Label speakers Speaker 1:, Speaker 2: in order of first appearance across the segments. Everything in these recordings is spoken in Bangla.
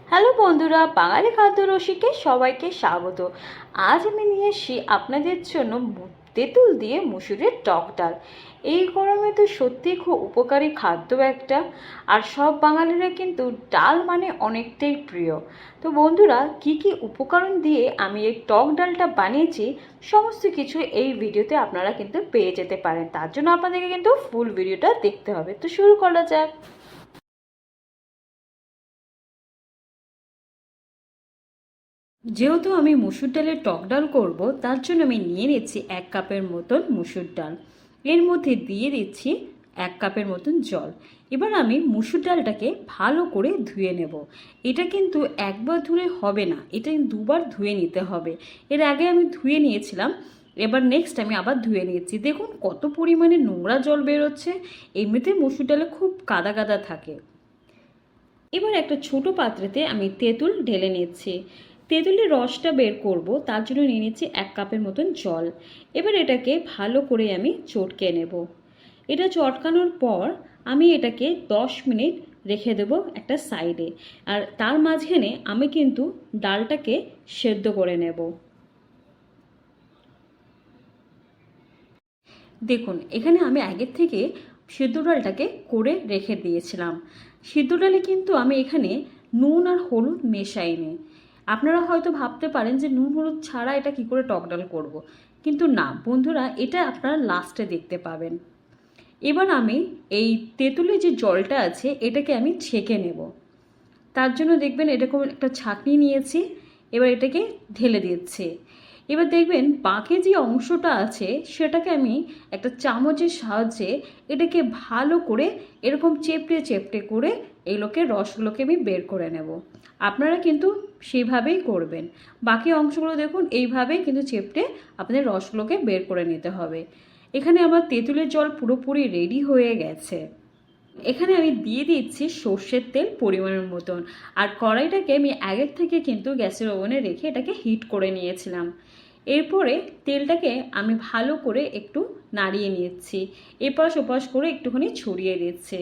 Speaker 1: হ্যালো বন্ধুরা, বাঙালি খাদ্য রসিকে সবাইকে স্বাগত। আজ আমি নিয়ে এসেছি আপনাদের জন্য তেঁতুল দিয়ে মুসুরের টক ডাল। এই গরমে তো সত্যি খুব উপকারী খাদ্য একটা, আর সব বাঙালিরা কিন্তু ডাল মানে অনেকটাই প্রিয়। তো বন্ধুরা, কি কি উপকরণ দিয়ে আমি এই টক ডালটা বানিয়েছি সমস্ত কিছু এই ভিডিওতে আপনারা কিন্তু পেয়ে যেতে পারেন। তার জন্য আপনাদেরকে কিন্তু ফুল ভিডিওটা দেখতে হবে। তো শুরু করা যাক। যেহেতু আমি মুসুর ডালের টক ডাল করব, তার জন্য আমি নিয়ে নিচ্ছি 1 কাপের মতন মুসুর ডাল। এর মধ্যে দিয়ে দিচ্ছি 1 কাপের মতন জল। এবার আমি মুসুর ডালটাকে ভালো করে ধুয়ে নেব। এটা কিন্তু একবার ধুলে হবে না, এটা দুবার ধুয়ে নিতে হবে। এর আগে আমি ধুয়ে নিয়েছিলাম, এবার নেক্সট আমি আবার ধুয়ে নিয়েছি। দেখুন কত পরিমাণে নোংরা জল বেরোচ্ছে। এমনিতে মুসুর ডালে খুব কাদা কাদা থাকে। এবার একটা ছোট পাত্রেতে আমি তেঁতুল ঢেলে নিচ্ছি। তেঁতুলের রসটা বের করব, তার জন্য নিয়ে নিচ্ছি 1 কাপের মতন জল। এবার এটাকে ভালো করে আমি চটকে নেব। এটা চটকানোর পর আমি এটাকে 10 মিনিট রেখে দেব একটা সাইডে। আর তার মাঝখানে আমি কিন্তু ডালটাকে সেদ্ধ করে নেব। দেখুন এখানে আমি আগের থেকে সিদ্ধ ডালটাকে করে রেখে দিয়েছিলাম। সিদ্ধ ডালে কিন্তু আমি এখানে নুন আর হলুদ মেশাইনি। আপনারা হয়তো ভাবতে পারেন যে নুন হলুদ ছাড়া এটা কি করে টক ডাল করব, কিন্তু না বন্ধুরা, এটা আপনারা লাস্টে দেখতে পাবেন। এবার আমি এই তেঁতুলের যে জলটা আছে এটাকে আমি ছেঁকে নেব। তার জন্য দেখবেন এরকম একটা ছাঁকনি নিয়েছি। এবার এটাকে ঢেলে দিচ্ছি। এবার দেখবেন বাকি যে অংশটা আছে সেটাকে আমি একটা চামচের সাহায্যে এটাকে ভালো করে এরকম চেপটে চেপটে করে এগুলোকে রসগুলোকে আমি বের করে নেব। আপনারা কিন্তু সেইভাবেই করবেন। বাকি অংশগুলো দেখুন এইভাবেই কিন্তু চেপটে আপনাদের রসগুলোকে বের করে নিতে হবে। এখানে আমার তেঁতুলের জল পুরোপুরি রেডি হয়ে গেছে। এখানে আমি দিয়ে দিচ্ছি সর্ষের তেল পরিমাণের মতন। আর কড়াইটাকে আমি আগের থেকে কিন্তু গ্যাসের ওভেনে রেখে এটাকে হিট করে নিয়েছিলাম। এরপরে তেলটাকে আমি ভালো করে একটু নাড়িয়ে নিচ্ছি, এপাশ ওপাশ করে একটুখানি ছড়িয়ে দিচ্ছে।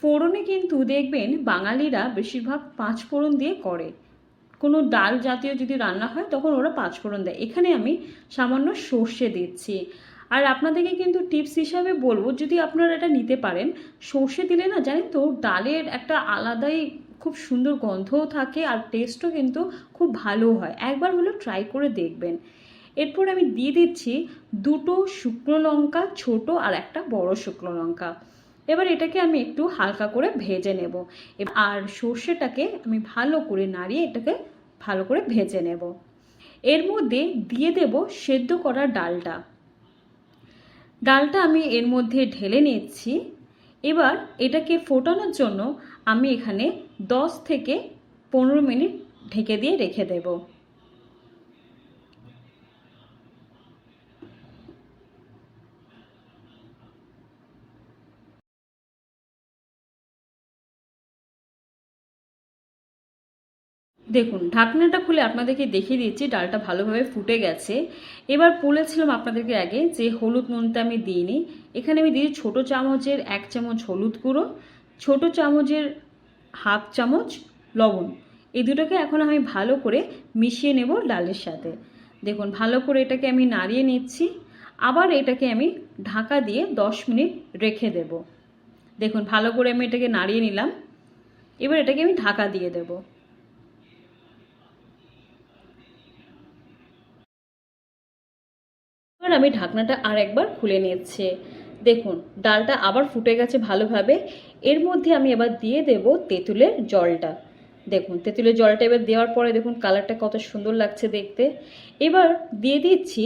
Speaker 1: ফোড়নে কিন্তু দেখবেন বাঙালিরা বেশিরভাগ 5 ফোড়ন দিয়ে করে। কোনো ডাল জাতীয় যদি রান্না হয় তখন ওরা 5 ফোড়ন দেয়। এখানে আমি সামান্য সর্ষে দিচ্ছি। আর আপনাদেরকে কিন্তু টিপস হিসাবে বলবো, যদি আপনারা এটা নিতে পারেন, সর্ষে দিলে না জানেন তো ডালের একটা আলাদাই খুব সুন্দর গন্ধও থাকে, আর টেস্টও কিন্তু খুব ভালো হয়। একবার হলেও ট্রাই করে দেখবেন। এরপর আমি দিয়ে দিচ্ছি 2টো শুকনো লঙ্কা, ছোট আর একটা বড় শুকনো লঙ্কা। এবার এটাকে আমি একটু হালকা করে ভেজে নেব। আর সর্ষেটাকে আমি ভালো করে নাড়িয়ে এটাকে ভালো করে ভেজে নেব। এর মধ্যে দিয়ে দেব সেদ্ধ করা ডালটা। ডালটা আমি এর মধ্যে ঢেলে নিচ্ছি। এবার এটাকে ফোটানোর জন্য আমি এখানে 10 থেকে 15 মিনিট ঢেকে দিয়ে রেখে দেব। দেখুন ঢাকনাটা খুলে আপনাদেরকে দেখিয়ে দিচ্ছি ডালটা ভালোভাবে ফুটে গেছে। এবার বলেছিলাম আপনাদেরকে আগে যে হলুদ নুনটা আমি দিইনি। এখানে আমি দিই ছোটো চামচের 1 চামচ হলুদ গুঁড়ো, ছোটো চামচের হাফ চামচ লবণ। এই দুটোকে এখন আমি ভালো করে মিশিয়ে নেব ডালের সাথে। দেখুন ভালো করে এটাকে আমি নাড়িয়ে নিচ্ছি। আবার এটাকে আমি ঢাকা দিয়ে 10 মিনিট রেখে দেব। দেখুন ভালো করে আমি এটাকে নাড়িয়ে নিলাম। এবার এটাকে আমি ঢাকা দিয়ে দেবো। এবার আমি ঢাকনাটা আর একবার খুলে নিচ্ছি। দেখুন ডালটা আবার ফুটে গেছে ভালোভাবে। এর মধ্যে আমি এবার দিয়ে দেব তেঁতুলের জলটা। দেখুন তেঁতুলের জলটা এবার দেওয়ার পরে দেখুন কালারটা কত সুন্দর লাগছে দেখতে। এবার দিয়ে দিচ্ছি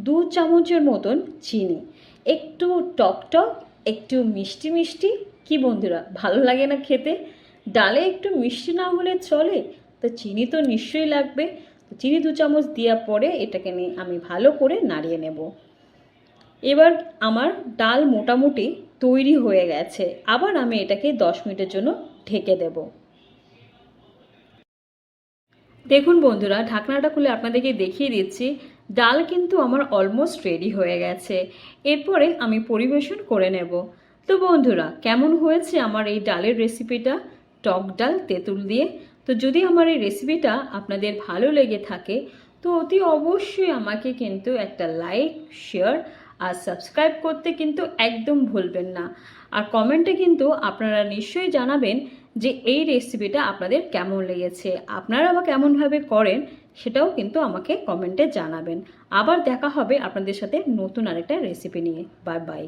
Speaker 1: 2 চামচের মতন চিনি। একটু টক টক, একটু মিষ্টি মিষ্টি। কি বন্ধুরা, ভালো লাগে না খেতে? ডালে একটু মিষ্টি না হলে চলে, তো চিনি তো নিশ্চয়ই লাগবে। চিনি 2 চামচ দেওয়ার পরে এটাকে নিয়ে আমি ভালো করে নাড়িয়ে নেব। এবার আমার ডাল মোটামুটি তৈরি হয়ে গেছে। আবার আমি এটাকে 10 মিনিটের জন্য ঢেকে দেব। দেখুন বন্ধুরা, ঢাকনাটা খুলে আপনাদেরকে দেখিয়ে দিচ্ছি ডাল কিন্তু আমার অলমোস্ট রেডি হয়ে গেছে। এরপরে আমি পরিবেশন করে নেব। তো বন্ধুরা, কেমন হয়েছে আমার এই ডালের রেসিপিটা, টক ডাল তেঁতুল দিয়ে? তো যদি আমার এই রেসিপিটা আপনাদের ভালো লেগে থাকে তো অতি অবশ্যই আমাকে কিন্তু একটা লাইক, শেয়ার আর সাবস্ক্রাইব করতে কিন্তু একদম ভুলবেন না। আর কমেন্টে কিন্তু আপনারা নিশ্চয়ই জানাবেন যে এই রেসিপিটা আপনাদের কেমন লেগেছে, আপনারা বা কেমনভাবে করেন সেটাও কিন্তু আমাকে কমেন্টে জানাবেন। আবার দেখা হবে আপনাদের সাথে নতুন আরেকটা রেসিপি নিয়ে। Bye bye.